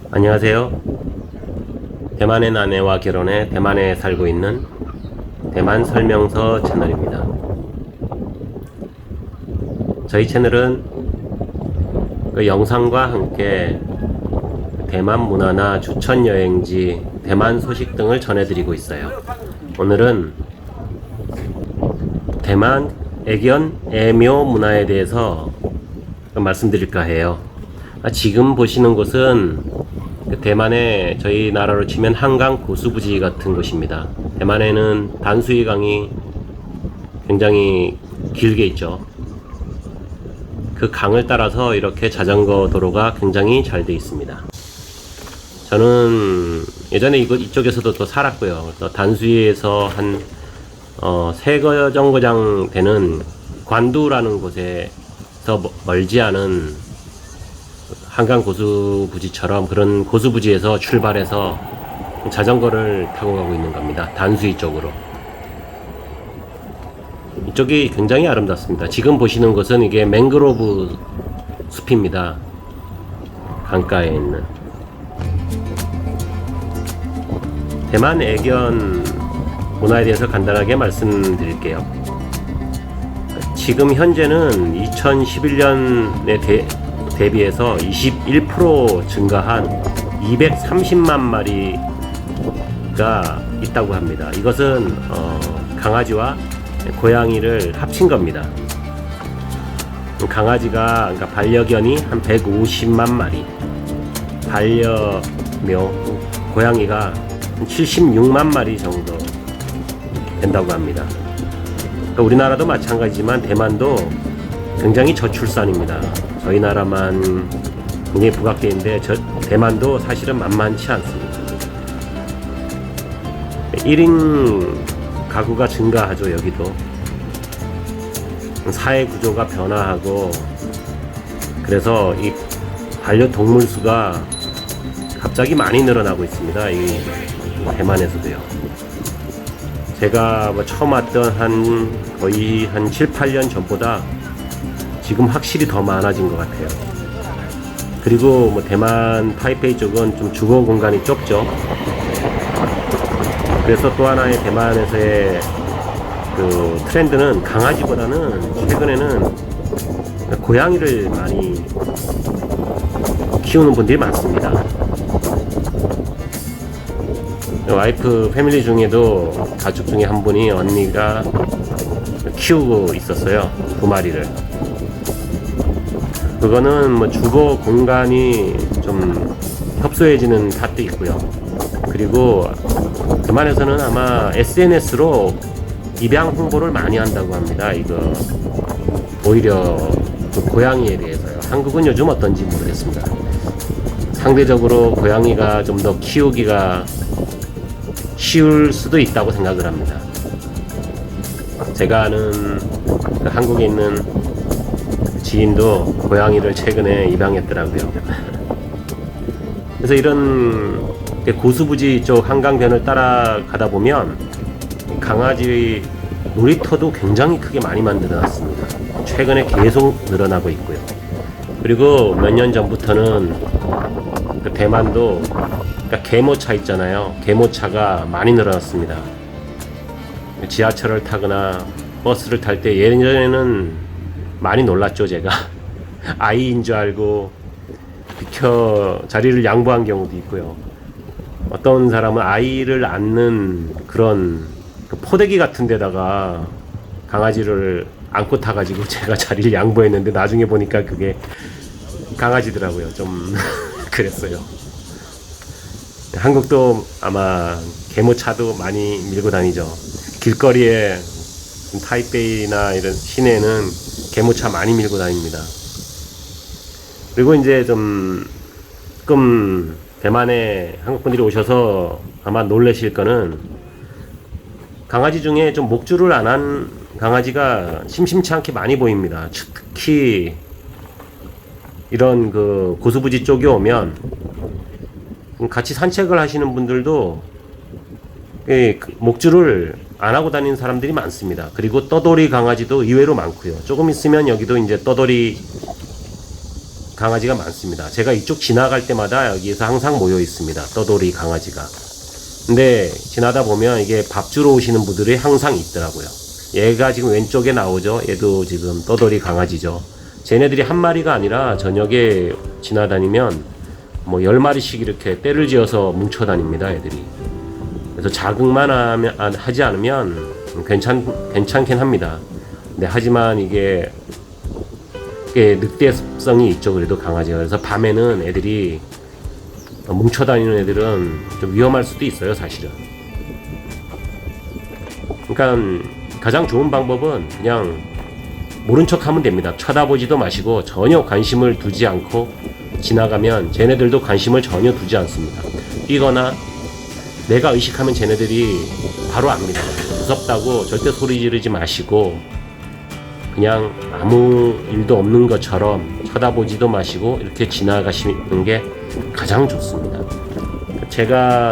안녕하세요. 대만의 아내와 결혼해 대만에 살고 있는 대만 설명서 채널입니다. 저희 채널은 그 영상과 함께 대만 문화나 추천 여행지, 대만 소식 등을 전해드리고 있어요. 오늘은 대만 애견 애묘 문화에 대해서 말씀드릴까 해요. 지금 보시는 곳은 대만의 저희 나라로 치면 한강 고수부지 같은 곳입니다. 대만에는 단수이 강이 굉장히 길게 있죠. 그 강을 따라서 이렇게 자전거 도로가 굉장히 잘 돼 있습니다. 저는 예전에 이쪽에서도 또 살았고요. 또 단수이에서 한 세 정거장 되는 관두라는 곳에서 멀지 않은 한강 고수부지처럼 그런 고수부지에서 출발해서 자전거를 타고 가고 있는 겁니다. 단수이 쪽으로. 이쪽이 굉장히 아름답습니다. 지금 보시는 곳은 이게 맹그로브 숲입니다. 강가에 있는. 대만 애견 문화에 대해서 간단하게 말씀드릴게요. 지금 현재는 2011년에 대비해서 21% 증가한 230만 마리가 있다고 합니다. 이것은 강아지와 고양이를 합친 겁니다. 강아지가, 그러니까 반려견이 한 150만 마리, 반려묘 고양이가 76만 마리 정도 된다고 합니다. 그러니까 우리나라도 마찬가지지만 대만도 굉장히 저출산입니다. 저희 나라만 굉장히 부각되는데 대만도 사실은 만만치 않습니다. 1인 가구가 증가하죠. 여기도 사회 구조가 변화하고, 그래서 이 반려동물 수가 갑자기 많이 늘어나고 있습니다. 이 대만에서도요. 제가 처음 왔던 거의 한 7, 8년 전보다 지금 확실히 더 많아진 것 같아요. 그리고 대만 타이페이 쪽은 좀 주거 공간이 좁죠. 그래서 또 하나의 대만에서의 그 트렌드는 강아지보다는 최근에는 고양이를 많이 키우는 분들이 많습니다. 와이프 패밀리 중에도 가족 중에 한 분이 언니가 키우고 있었어요. 2마리를. 그거는 주거 공간이 좀 협소해지는 탓도 있고요. 그리고 대만에서는 아마 SNS로 입양 홍보를 많이 한다고 합니다. 이거 오히려 그 고양이에 대해서요. 한국은 요즘 어떤지 모르겠습니다. 상대적으로 고양이가 좀 더 키우기가 쉬울 수도 있다고 생각을 합니다. 제가 아는 그 한국에 있는 지인도 고양이를 최근에 입양했더라고요. 그래서 이런 고수부지 쪽 한강변을 따라가다 보면 강아지 놀이터도 굉장히 크게 많이 만들어놨습니다. 최근에 계속 늘어나고 있고요. 그리고 몇 년 전부터는 그 대만도 계모차 있잖아요. 계모차가 많이 늘어났습니다. 지하철을 타거나 버스를 탈 때 예전에는 많이 놀랐죠. 제가 아이인 줄 알고 자리를 양보한 경우도 있고요. 어떤 사람은 아이를 안는 그런 포대기 같은 데다가 강아지를 안고 타가지고 제가 자리를 양보했는데 나중에 보니까 그게 강아지더라고요. 좀 그랬어요. 한국도 아마 계모차도 많이 밀고 다니죠. 길거리에 타이베이나 이런 시내는 계모차 많이 밀고 다닙니다. 그리고 이제 조금 대만에 한국분들이 오셔서 아마 놀라실 거는 강아지 중에 좀 목줄을 안 한 강아지가 심심치 않게 많이 보입니다. 특히 이런 그 고수부지 쪽에 오면 같이 산책을 하시는 분들도 목줄을 안 하고 다니는 사람들이 많습니다. 그리고 떠돌이 강아지도 의외로 많고요. 조금 있으면 여기도 이제 떠돌이 강아지가 많습니다. 제가 이쪽 지나갈 때마다 여기에서 항상 모여 있습니다. 떠돌이 강아지가. 근데 지나다 보면 이게 밥 주러 오시는 분들이 항상 있더라고요. 얘가 지금 왼쪽에 나오죠. 얘도 지금 떠돌이 강아지죠. 쟤네들이 한 마리가 아니라 저녁에 지나다니면 뭐 10마리씩 이렇게 떼를 지어서 뭉쳐 다닙니다. 애들이. 그래서 자극만 하지 않으면 괜찮긴 합니다. 근데 하지만 이게 늑대성이 있죠. 그래도 강아지가. 그래서 밤에는 애들이 뭉쳐 다니는 애들은 좀 위험할 수도 있어요. 사실은. 그러니까 가장 좋은 방법은 그냥 모른 척 하면 됩니다. 쳐다보지도 마시고 전혀 관심을 두지 않고 지나가면 쟤네들도 관심을 전혀 두지 않습니다. 뛰거나 내가 의식하면 쟤네들이 바로 압니다. 무섭다고 절대 소리 지르지 마시고 그냥 아무 일도 없는 것처럼 쳐다보지도 마시고 이렇게 지나가시는 게 가장 좋습니다.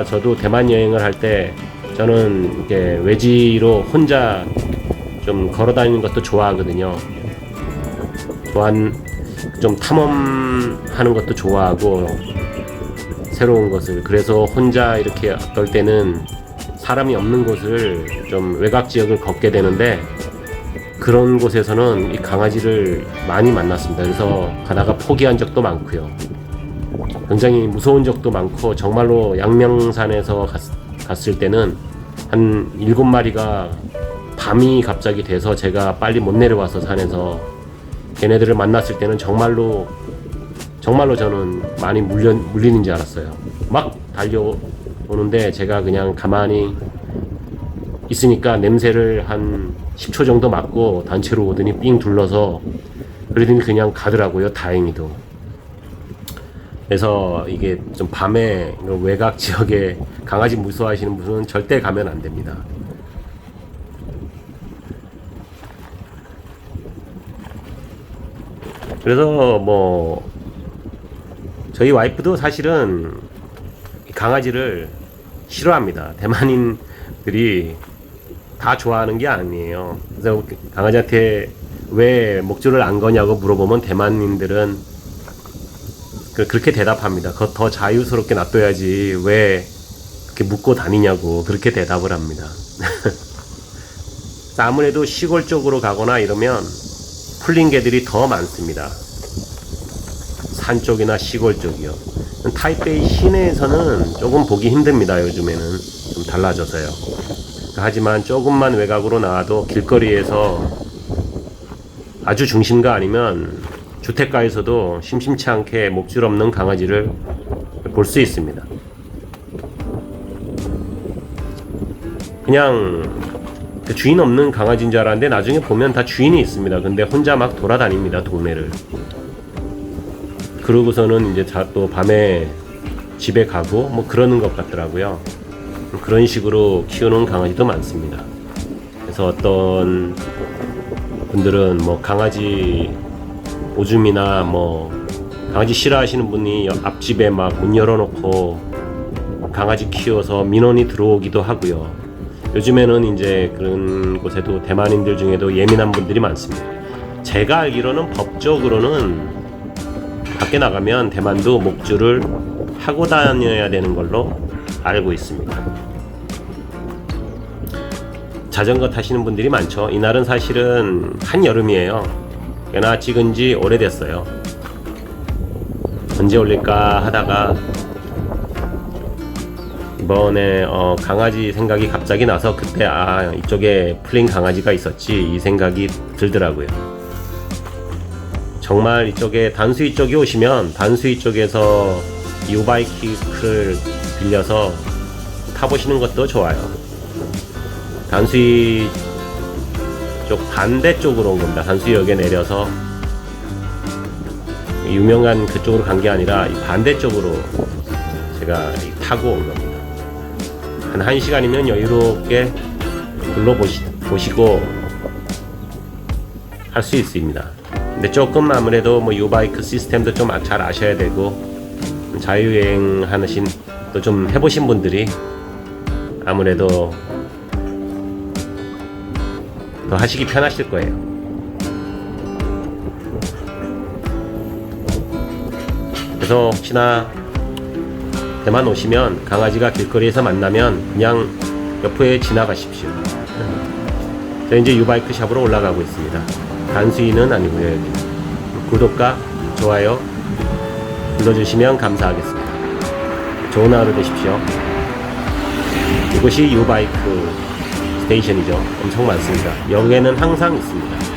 저도 대만 여행을 할 때 저는 이렇게 외지로 혼자 좀 걸어 다니는 것도 좋아하거든요. 또한 좀 탐험하는 것도 좋아하고 새로운 것을. 그래서 혼자 이렇게 어떨 때는 사람이 없는 곳을 좀 외곽 지역을 걷게 되는데 그런 곳에서는 이 강아지를 많이 만났습니다. 그래서 가다가 포기한 적도 많고요. 굉장히 무서운 적도 많고 정말로 양명산에서 갔을 때는 한 7마리가 밤이 갑자기 돼서 제가 빨리 못 내려와서 산에서 걔네들을 만났을 때는 정말로 저는 많이 물리는 줄 알았어요. 막 달려오는데 제가 그냥 가만히 있으니까 냄새를 한 10초 정도 맡고 단체로 오더니 삥 둘러서 그러더니 그냥 가더라고요. 다행히도. 그래서 이게 좀 밤에 외곽 지역에 강아지 무서워하시는 분은 절대 가면 안 됩니다. 그래서 뭐 저희 와이프도 사실은 강아지를 싫어합니다. 대만인들이 다 좋아하는 게 아니에요. 그래서 강아지한테 왜 목줄을 안 거냐고 물어보면 대만인들은 그렇게 대답합니다. 그거 더 자유스럽게 놔둬야지 왜 그렇게 묶고 다니냐고 그렇게 대답을 합니다. 아무래도 시골 쪽으로 가거나 이러면 풀린 개들이 더 많습니다. 산 쪽이나 시골 쪽이요. 타이베이 시내에서는 조금 보기 힘듭니다. 요즘에는 좀 달라져서요. 하지만 조금만 외곽으로 나와도 길거리에서 아주 중심가 아니면 주택가에서도 심심치 않게 목줄 없는 강아지를 볼 수 있습니다. 그냥 주인 없는 강아지인 줄 알았는데 나중에 보면 다 주인이 있습니다. 근데 혼자 막 돌아다닙니다. 동네를. 그러고서는 이제 또 밤에 집에 가고 뭐 그러는 것 같더라고요. 그런 식으로 키우는 강아지도 많습니다. 그래서 어떤 분들은 뭐 강아지 오줌이나 뭐 강아지 싫어하시는 분이 앞집에 막 문 열어놓고 강아지 키워서 민원이 들어오기도 하고요. 요즘에는 이제 그런 곳에도 대만인들 중에도 예민한 분들이 많습니다. 제가 알기로는 법적으로는 밖에 나가면 대만도 목줄을 하고 다녀야 되는 걸로 알고 있습니다. 자전거 타시는 분들이 많죠. 이날은 사실은 한여름이에요. 꽤나 찍은 지 오래됐어요. 언제 올릴까 하다가 이번에 강아지 생각이 갑자기 나서 그때 이쪽에 풀린 강아지가 있었지 이 생각이 들더라고요. 정말 이쪽에 단수이 쪽에 오시면 단수이 쪽에서 유바이크를 빌려서 타보시는 것도 좋아요. 단수이 쪽 반대쪽으로 온 겁니다. 단수역에 내려서 유명한 그쪽으로 간 게 아니라 이 반대쪽으로 제가 타고 온 겁니다. 한 1시간이면 여유롭게 둘러보시고 할 수 있습니다. 근데 조금 아무래도 뭐 유바이크 시스템도 좀 잘 아셔야 되고 자유여행 하신 또 좀 해보신 분들이 아무래도 더 하시기 편하실 거예요. 그래서 혹시나 대만 오시면 강아지가 길거리에서 만나면 그냥 옆에 지나가십시오. 저 이제 유바이크 샵으로 올라가고 있습니다. 단수인은 아니고요. 여기. 구독과 좋아요 눌러주시면 감사하겠습니다. 좋은 하루 되십시오. 이곳이 유바이크 스테이션이죠. 엄청 많습니다. 여기에는 항상 있습니다.